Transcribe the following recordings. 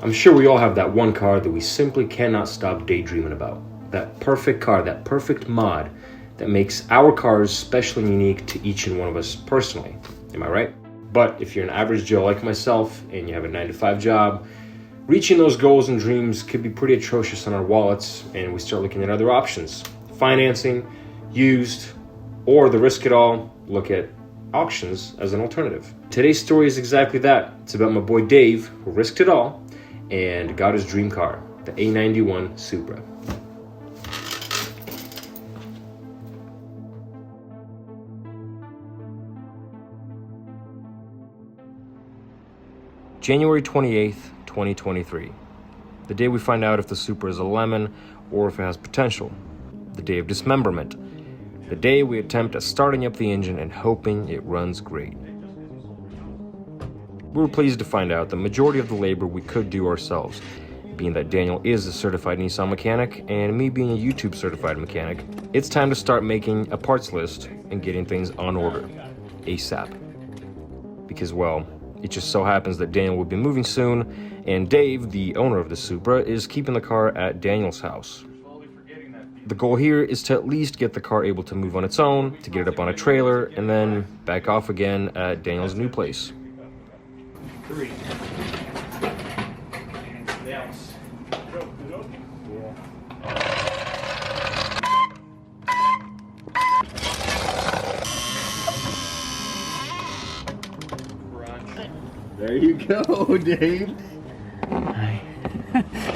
I'm sure we all have that one car that we simply cannot stop daydreaming about. That perfect car, that perfect mod that makes our cars special and unique to each and one of us personally. Am I right? But if you're an average Joe like myself and you have a 9-to-5 job, reaching those goals and dreams could be pretty atrocious on our wallets, and we start looking at other options. Financing, used, or the risk it all, look at auctions as an alternative. Today's story is exactly that. It's about my boy Dave, who risked it all and got his dream car, the A91 Supra. January 28th, 2023. The day we find out if the Supra is a lemon or if it has potential. The day of dismemberment. The day we attempt at starting up the engine and hoping it runs great. We were pleased to find out the majority of the labor we could do ourselves, being that Daniel is a certified Nissan mechanic and me being a YouTube certified mechanic. It's time to start making a parts list and getting things on order, ASAP. Because, well, it just so happens that Daniel will be moving soon, and Dave, the owner of the Supra, is keeping the car at Daniel's house. The goal here is to at least get the car able to move on its own, to get it up on a trailer, and then back off again at Daniel's new place. 3. There you go, Dave.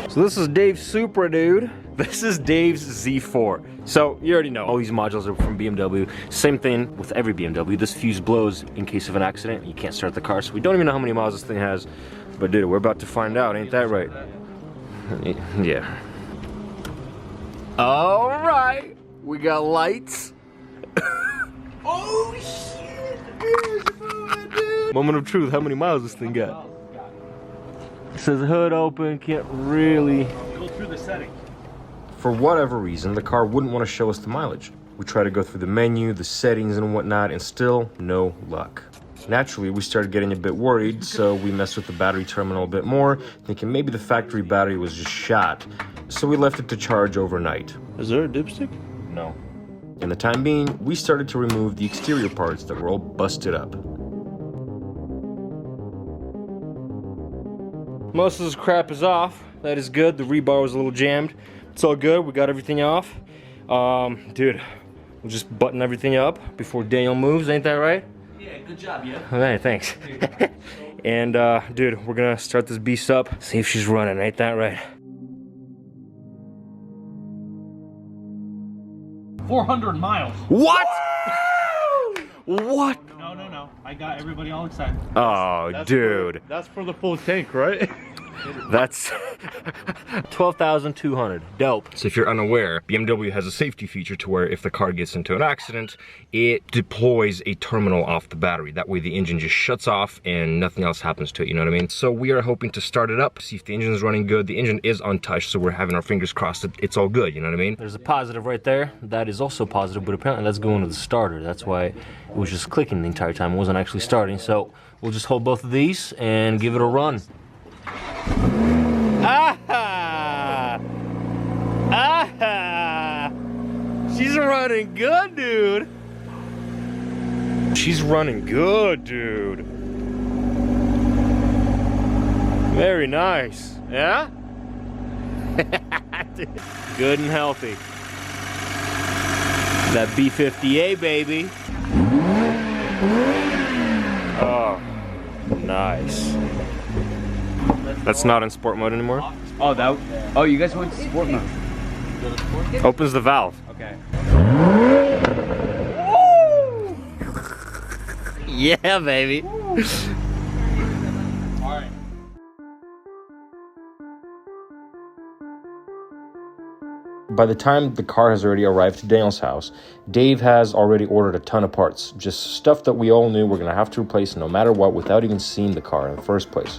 So this is Dave's Supra, dude. This is Dave's Z4. So you already know all these modules are from BMW. Same thing with every BMW. This fuse blows in case of an accident. You can't start the car, so we don't even know how many miles this thing has. But dude, we're about to find out. Ain't that right? Yeah. All right. We got lights. Oh shit! Dude. Moment of truth. How many miles this thing got? It says hood open. Can't really Go through the settings. For whatever reason, the car wouldn't want to show us the mileage. We tried to go through the menu, the settings and whatnot, and still no luck. Naturally, we started getting a bit worried, so we messed with the battery terminal a bit more, thinking maybe the factory battery was just shot. So we left it to charge overnight. Is there a dipstick? No. In the time being, we started to remove the exterior parts that were all busted up. Most of this crap is off. That is good. The rebar was a little jammed. It's all good. We got everything off. Dude, we'll just button everything up before Daniel moves. Ain't that right? Yeah, good job, yeah. Okay, thanks. And, dude, we're gonna start this beast up. See if she's running. Ain't that right? 400 miles. What? What? No. I got everybody all excited. Oh, dude. That's for the full tank, right? That's 12,200. Dope. So if you're unaware, BMW has a safety feature to where if the car gets into an accident, it deploys a terminal off the battery. That way the engine just shuts off and nothing else happens to it, you know what I mean? So we are hoping to start it up, see if the engine is running good. The engine is untouched, so we're having our fingers crossed that it's all good, you know what I mean? There's a positive right there. That is also positive, but apparently that's going to the starter. That's why it was just clicking the entire time. It wasn't actually starting. So we'll just hold both of these and give it a run. Ah! Ah! She's running good, dude. She's running good, dude. Very nice. Yeah? Good and healthy. That B50A, baby. Oh, nice. That's not in sport mode anymore. Oh, you guys went to sport mode. Opens the valve. Okay. Yeah, baby. Alright. By the time the car has already arrived to Daniel's house, Dave has already ordered a ton of parts. Just stuff that we all knew we're gonna have to replace no matter what without even seeing the car in the first place.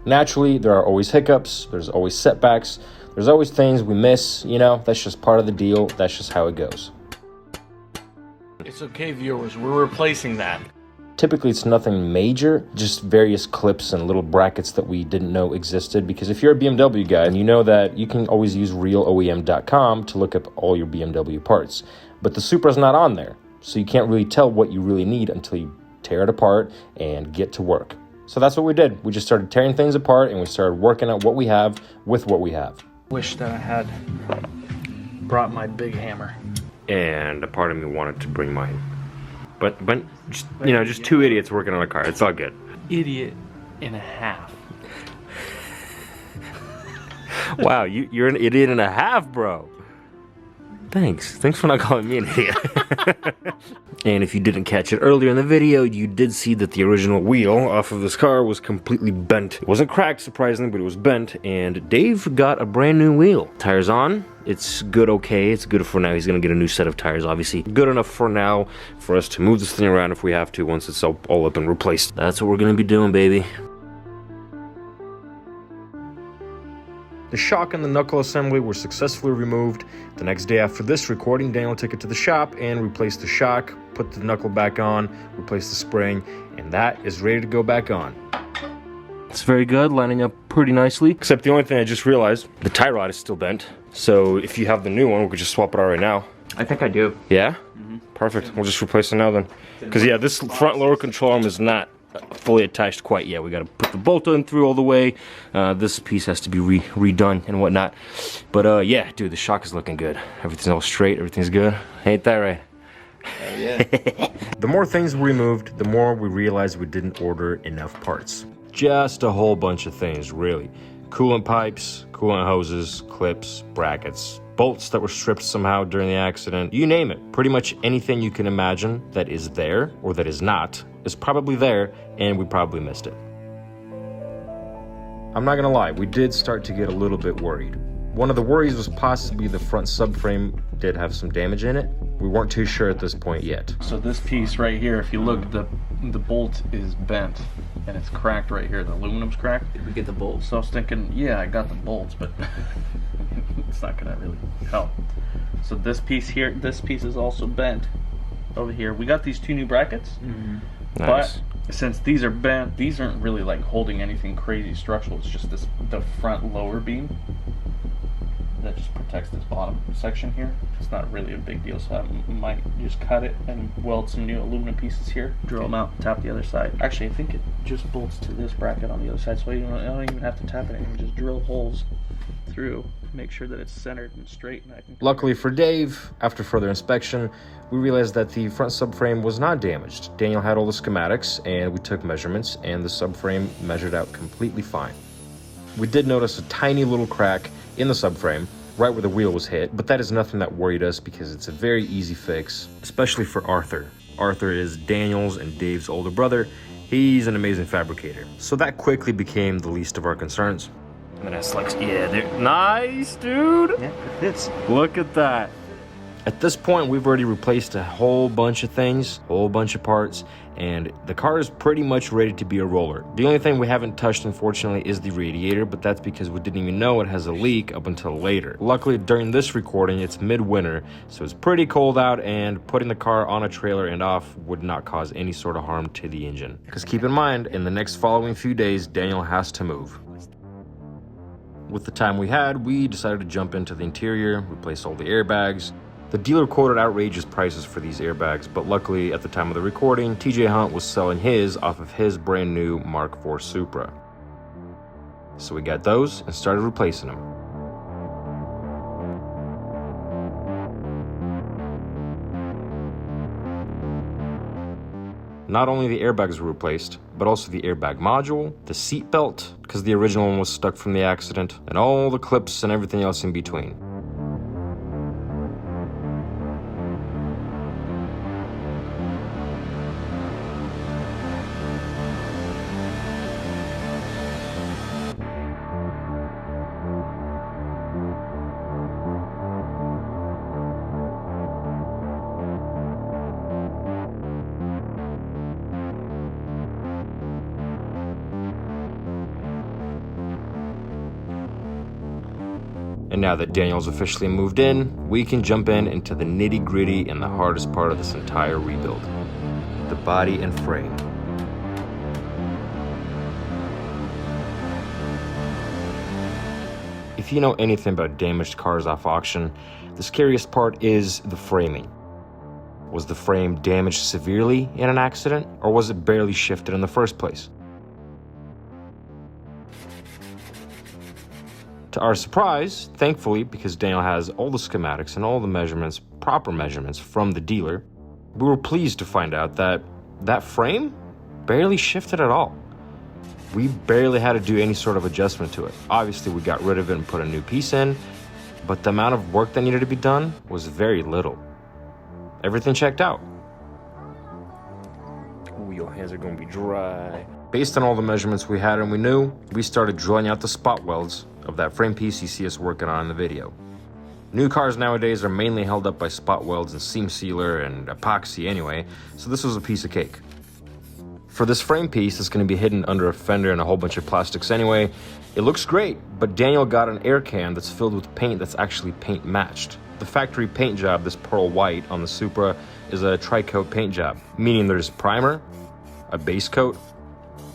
Naturally, there are always hiccups, there's always setbacks, there's always things we miss, you know, that's just part of the deal, that's just how it goes. It's okay, viewers, we're replacing that. Typically, it's nothing major, just various clips and little brackets that we didn't know existed. Because if you're a BMW guy, and you know that you can always use realoem.com to look up all your BMW parts. But the Supra's not on there, so you can't really tell what you really need until you tear it apart and get to work. So that's what we did. We just started tearing things apart and we started working out what we have with what we have. Wish that I had brought my big hammer. And a part of me wanted to bring mine. But just, you know, just two idiots working on a car. It's all good. Idiot and a half. Wow, you're an idiot and a half, bro. Thanks for not calling me an idiot. And if you didn't catch it earlier in the video, you did see that the original wheel off of this car was completely bent. It wasn't cracked, surprisingly, but it was bent, and Dave got a brand new wheel. Tires on, it's good, okay, it's good for now. He's gonna get a new set of tires, obviously. Good enough for now for us to move this thing around if we have to once it's all up and replaced. That's what we're gonna be doing, baby. The shock and the knuckle assembly were successfully removed. The next day after this recording, Daniel took it to the shop and replaced the shock, put the knuckle back on, replaced the spring, and that is ready to go back on. It's very good, lining up pretty nicely. Except the only thing I just realized, the tie rod is still bent. So if you have the new one, we could just swap it out right now. I think I do. Yeah? Perfect. We'll just replace it now then. Because yeah, this front lower control arm is not fully attached quite yet. We got to put the bolt in through all the way. This piece has to be redone and whatnot. But yeah, dude, the shock is looking good. Everything's all straight. Everything's good. Ain't that right? Yeah. The more things we removed, the more we realized we didn't order enough parts. Just a whole bunch of things, really. Coolant pipes, coolant hoses, clips, brackets, bolts that were stripped somehow during the accident. You name it. Pretty much anything you can imagine that is there or that is not is probably there, and we probably missed it. I'm not gonna lie, we did start to get a little bit worried. One of the worries was possibly the front subframe did have some damage in it. We weren't too sure at this point yet. So this piece right here, if you look, the bolt is bent and it's cracked right here. The aluminum's cracked. Did we get the bolts? So I was thinking, yeah, I got the bolts, but it's not gonna really help. So this piece here, this piece is also bent over here. We got these two new brackets, Nice. but since these are bent, these aren't really like holding anything crazy structural. It's just the front lower beam that just protects this bottom section here. It's not really a big deal, so I might just cut it and weld some new aluminum pieces here, drill them out, tap the other side. Actually, I think it just bolts to this bracket on the other side, so I don't even have to tap it anymore. Just drill holes through, make sure that it's centered and straight, and I can... Luckily for Dave, after further inspection, we realized that the front subframe was not damaged. Daniel had all the schematics, and we took measurements, and the subframe measured out completely fine. We did notice a tiny little crack in the subframe, right where the wheel was hit, but that is nothing that worried us because it's a very easy fix, especially for Arthur. Arthur is Daniel's and Dave's older brother. He's an amazing fabricator. So that quickly became the least of our concerns. And then it's like, yeah, they're nice, dude. Yeah, it fits. Look at that. At this point, we've already replaced a whole bunch of things, a whole bunch of parts, and the car is pretty much ready to be a roller. The only thing we haven't touched, unfortunately, is the radiator, but that's because we didn't even know it has a leak up until later. Luckily, during this recording, it's midwinter, so it's pretty cold out, and putting the car on a trailer and off would not cause any sort of harm to the engine. Because keep in mind, in the next following few days, Daniel has to move. With the time we had, we decided to jump into the interior, replace all the airbags. The dealer quoted outrageous prices for these airbags, but luckily at the time of the recording, TJ Hunt was selling his off of his brand new Mark IV Supra. So we got those and started replacing them. Not only the airbags were replaced, but also the airbag module, the seat belt, because the original one was stuck from the accident, and all the clips and everything else in between. And now that Daniel's officially moved in, we can jump into the nitty-gritty and the hardest part of this entire rebuild. The body and frame. If you know anything about damaged cars off auction, the scariest part is the framing. Was the frame damaged severely in an accident, or was it barely shifted in the first place? To our surprise, thankfully, because Daniel has all the schematics and all the measurements, proper measurements from the dealer, we were pleased to find out that that frame barely shifted at all. We barely had to do any sort of adjustment to it. Obviously, we got rid of it and put a new piece in, but the amount of work that needed to be done was very little. Everything checked out. Ooh, your hands are gonna be dry. Based on all the measurements we had and we knew, we started drilling out the spot welds of that frame piece you see us working on in the video. New cars nowadays are mainly held up by spot welds and seam sealer and epoxy anyway, so this was a piece of cake. For this frame piece, it's going to be hidden under a fender and a whole bunch of plastics anyway. It looks great, but Daniel got an air can that's filled with paint that's actually paint matched. The factory paint job, this pearl white on the Supra, is a tri-coat paint job, meaning there's primer, a base coat,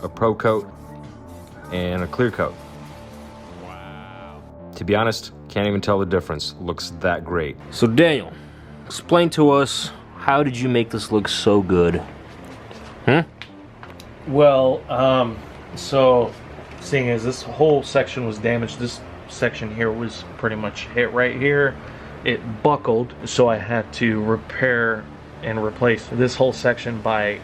a pro coat, and a clear coat. Wow. To be honest, can't even tell the difference. Looks that great. So Daniel, explain to us, how did you make this look so good? Well, so seeing as this whole section was damaged, this section here was pretty much hit right here. It buckled, so I had to repair and replace this whole section by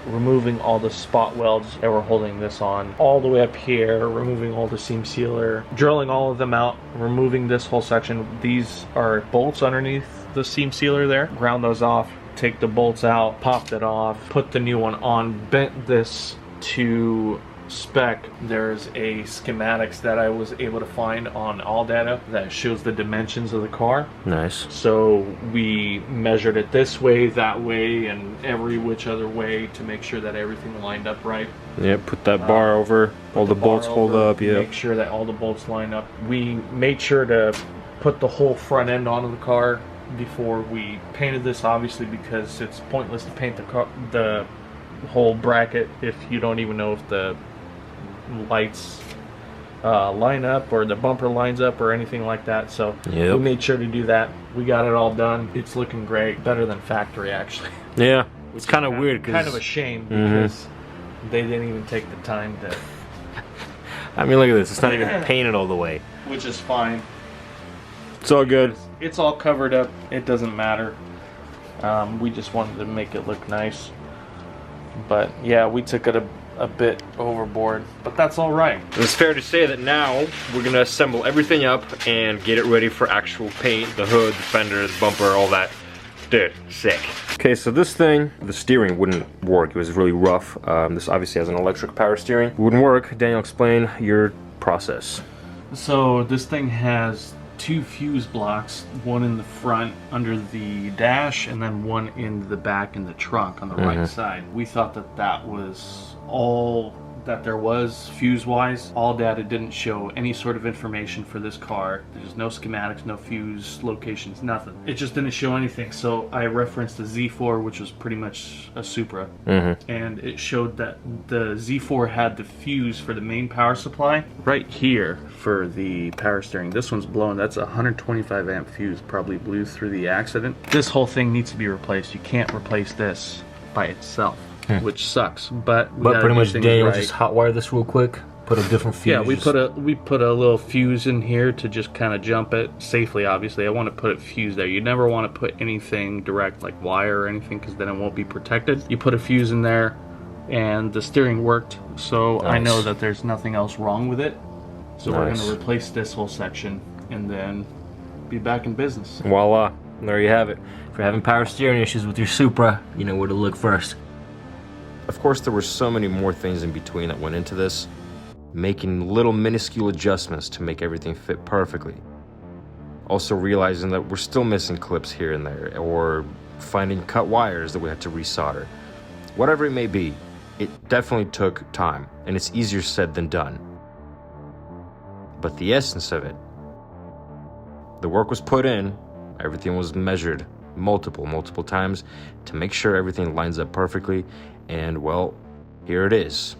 removing all the spot welds that were holding this on all the way up here, removing all the seam sealer, drilling all of them out, removing this whole section. These are bolts underneath the seam sealer there. Ground those off, take the bolts out, popped it off, put the new one on, bent this to spec. There's a schematics that I was able to find on AllData that shows the dimensions of the car. Nice. So we measured it this way, that way, and every which other way to make sure that everything lined up right. Yeah, put that bar over, all the bolts hold up, yeah. Make sure that all the bolts line up. We made sure to put the whole front end onto the car before we painted this, obviously, because it's pointless to paint the whole bracket if you don't even know if the lights line up or the bumper lines up or anything like that. So we made sure to do that. We got it all done. It's looking great, better than factory actually. Yeah, it's kind of weird, kind of a shame because they didn't even take the time to. I mean, look at this. It's not even painted all the way, which is fine. It's all good. It's all covered up. It doesn't matter. We just wanted to make it look nice. But yeah, we took it a bit overboard, but that's all right. It's fair to say that now we're gonna assemble everything up and get it ready for actual paint, the hood, the fender, the bumper, all that. Dude, sick. Okay, so this thing, the steering wouldn't work. It was really rough. This obviously has an electric power steering. It wouldn't work. Daniel, explain your process. So this thing has two fuse blocks, one in the front under the dash and then one in the back in the trunk on the right side. We thought that that was all that there was fuse wise. AllData didn't show any sort of information for this car. There's no schematics, no fuse locations, nothing. It just didn't show anything. So I referenced the Z4, which was pretty much a Supra, and it showed that the Z4 had the fuse for the main power supply right here for the power steering. This one's blown. That's a 125 amp fuse, probably blew through the accident. This whole thing needs to be replaced. You can't replace this by itself. Which sucks, but pretty much Daniel just hotwire this real quick, put a different fuse. Yeah, we put a little fuse in here to just kind of jump it safely. Obviously, I want to put it fused there. You never want to put anything direct like wire or anything because then it won't be protected. You put a fuse in there, and the steering worked. So I know that there's nothing else wrong with it. So we're going to replace this whole section and then be back in business. Voila, there you have it. If you're having power steering issues with your Supra, you know where to look first. Of course, there were so many more things in between that went into this, making little minuscule adjustments to make everything fit perfectly. Also realizing that we're still missing clips here and there, or finding cut wires that we had to resolder. Whatever it may be, it definitely took time, and it's easier said than done. But the essence of it, the work was put in, everything was measured, multiple times to make sure everything lines up perfectly. And well, here it is.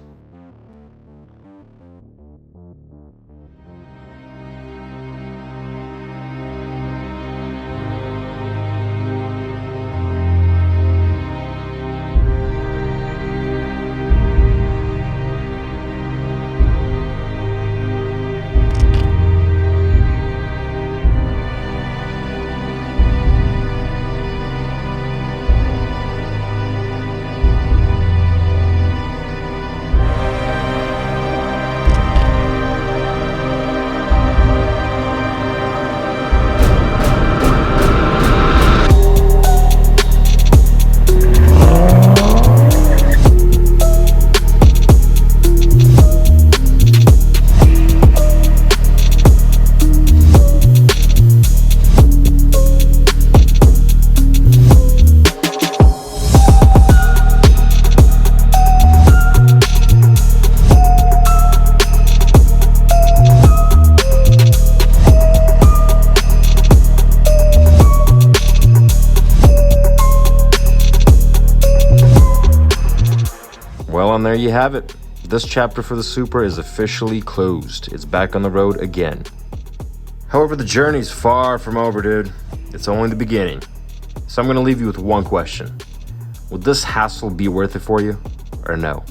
Well, and there you have it. This chapter for the Supra is officially closed. It's back on the road again. However, the journey's far from over, dude. It's only the beginning. So I'm going to leave you with one question. Would this hassle be worth it for you, or no?